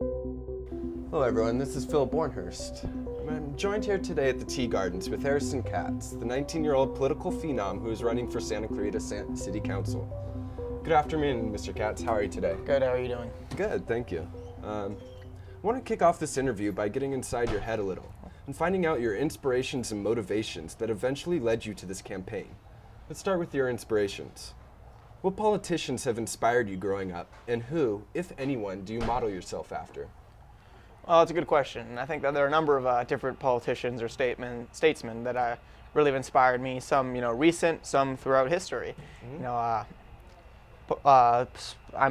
Hello everyone, this is Phil Bornhurst. I'm joined here today at the Tea Gardens with Harrison Katz, the 19-year-old political phenom who is running for Santa Clarita City Council. Good afternoon, Mr. Katz. How are you today? Good, how are you doing? Good, thank you. I want to kick off this interview by getting inside your head a little and finding out your inspirations and motivations that eventually led you to this campaign. Let's start with your inspirations. What politicians have inspired you growing up, and who, if anyone, do you model yourself after? Well, it's a good question. I think that there are a number of different politicians or statesmen that really have inspired me. Some, recent, some throughout history. I'm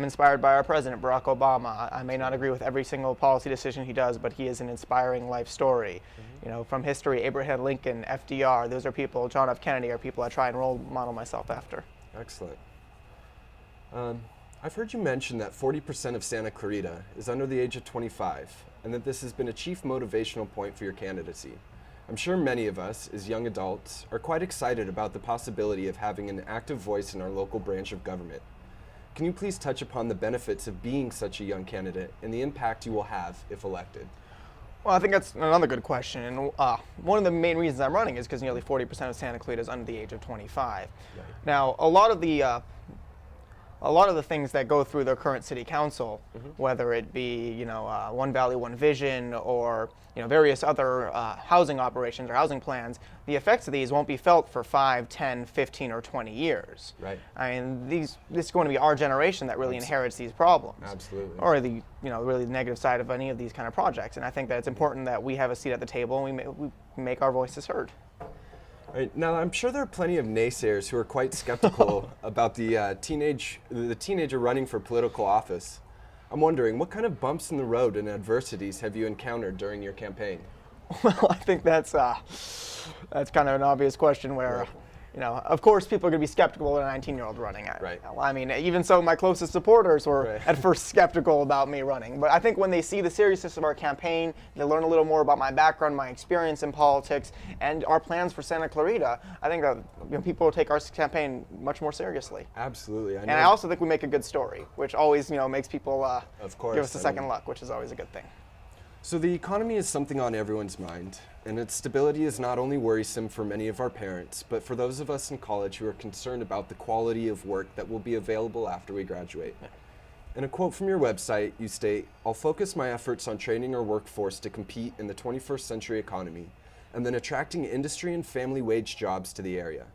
inspired by our president, Barack Obama. I may not agree with every single policy decision he does, but he is an inspiring life story. From history, Abraham Lincoln, FDR, those are people, John F. Kennedy are people I try and role model myself after. Excellent. I've heard you mention that 40% of Santa Clarita is under the age of 25, and that this has been a chief motivational point for your candidacy. I'm sure many of us, as young adults, are quite excited about the possibility of having an active voice in our local branch of government. Can you please touch upon the benefits of being such a young candidate and the impact you will have if elected? Well, I think that's another good question. And one of the main reasons I'm running is because nearly 40% of Santa Clarita is under the age of 25. Right. Now, a lot of the things that go through the current city council, whether it be One Valley, One Vision, or various other housing operations or housing plans, the effects of these won't be felt for 5, 10, 15, or 20 years. Right. I mean, this is going to be our generation that really inherits these problems. Absolutely. Or the really negative side of any of these kind of projects. And I think that it's important that we have a seat at the table and we make our voices heard. Right. Now, I'm sure there are plenty of naysayers who are quite skeptical about the teenager running for political office. I'm wondering, what kind of bumps in the road and adversities have you encountered during your campaign? Well, I think that's kind of an obvious question where, of course people are going to be skeptical of a 19-year-old running. Right. I mean, even so, my closest supporters were at first skeptical about me running. But I think when they see the seriousness of our campaign, they learn a little more about my background, my experience in politics, and our plans for Santa Clarita, I think that people will take our campaign much more seriously. Absolutely. And I also think we make a good story, which always makes people of course, give us a second look, which is always a good thing. So the economy is something on everyone's mind, and its stability is not only worrisome for many of our parents, but for those of us in college who are concerned about the quality of work that will be available after we graduate. In a quote from your website, you state, "I'll focus my efforts on training our workforce to compete in the 21st century economy, and then attracting industry and family wage jobs to the area."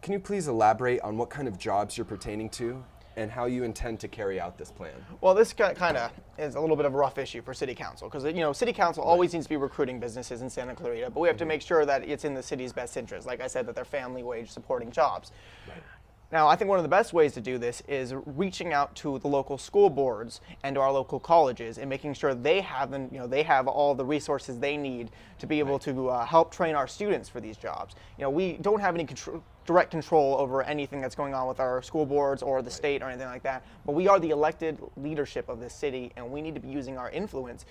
Can you please elaborate on what kind of jobs you're pertaining to, and how you intend to carry out this plan? Well, this kind of is a little bit of a rough issue for City Council because, City Council always needs to be recruiting businesses in Santa Clarita, but we have to make sure that it's in the city's best interest. Like I said, that they're family wage supporting jobs. Right. Now, I think one of the best ways to do this is reaching out to the local school boards and to our local colleges and making sure they have all the resources they need to be able to help train our students for these jobs. We don't have any direct control over anything that's going on with our school boards or the state or anything like that, but we are the elected leadership of this city, and we need to be using our influence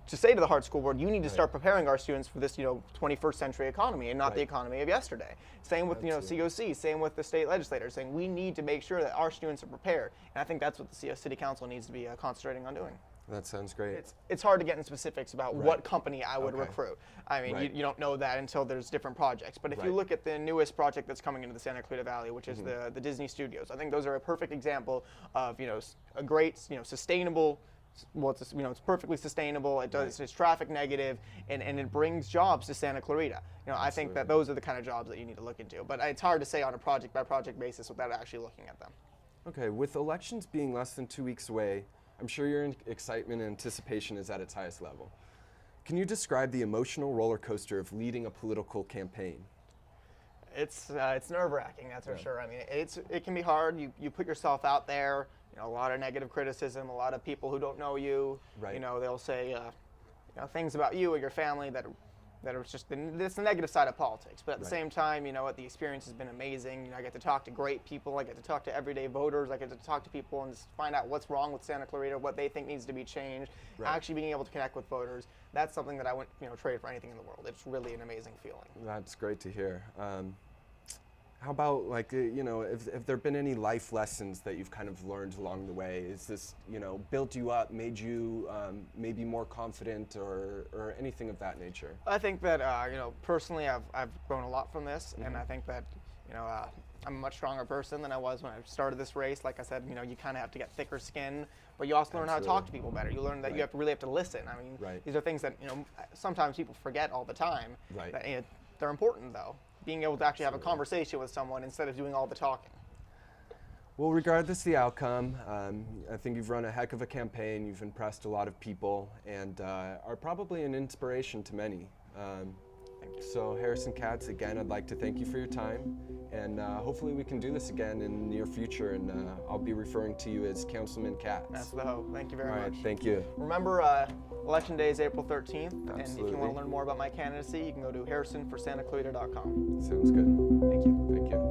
to say to the Hart School Board, you need to start preparing our students for this, 21st century economy and not the economy of yesterday. Same with, COC, same with the state legislators, saying we need to make sure that our students are prepared. And I think that's what the City Council needs to be concentrating on doing. That sounds great. It's hard to get in specifics about what company I would recruit. I mean, you don't know that until there's different projects. But if you look at the newest project that's coming into the Santa Clarita Valley, which is the Disney Studios, I think those are a perfect example of, a great, sustainable. Well, it's perfectly sustainable. It's traffic negative, and it brings jobs to Santa Clarita. I think that those are the kind of jobs that you need to look into. But it's hard to say on a project by project basis without actually looking at them. Okay, with elections being less than 2 weeks away, I'm sure your excitement and anticipation is at its highest level. Can you describe the emotional roller coaster of leading a political campaign? It's nerve-wracking, that's for sure. I mean, it can be hard. You put yourself out there. A lot of negative criticism, a lot of people who don't know you. Right. They'll say things about you or your family that are just it's the negative side of politics. But at the same time, the experience has been amazing. I get to talk to great people. I get to talk to everyday voters. I get to talk to people and just find out what's wrong with Santa Clarita, what they think needs to be changed. Actually being able to connect with voters, that's something that I wouldn't trade for anything in the world. It's really an amazing feeling. That's great to hear. How about like, have there been any life lessons that you've kind of learned along the way? Is this, built you up, made you maybe more confident or anything of that nature? I think that, personally I've grown a lot from this, and I think that, I'm a much stronger person than I was when I started this race. Like I said, you kind of have to get thicker skin, but you also learn how to talk to people better. You learn that you really have to listen. I mean, these are things that, sometimes people forget all the time. Right. That, they're important though. Being able to actually have a conversation with someone instead of doing all the talking. Well, regardless of the outcome, I think you've run a heck of a campaign. You've impressed a lot of people and are probably an inspiration to many. So Harrison Katz, again, I'd like to thank you for your time, and hopefully we can do this again in the near future, and I'll be referring to you as Councilman Katz. That's the hope. Thank you very much. All right, thank you. Remember, Election Day is April 13th, and if you Absolutely. want to learn more about my candidacy, you can go to harrisonforsantaclarita.com. Sounds good. Thank you. Thank you.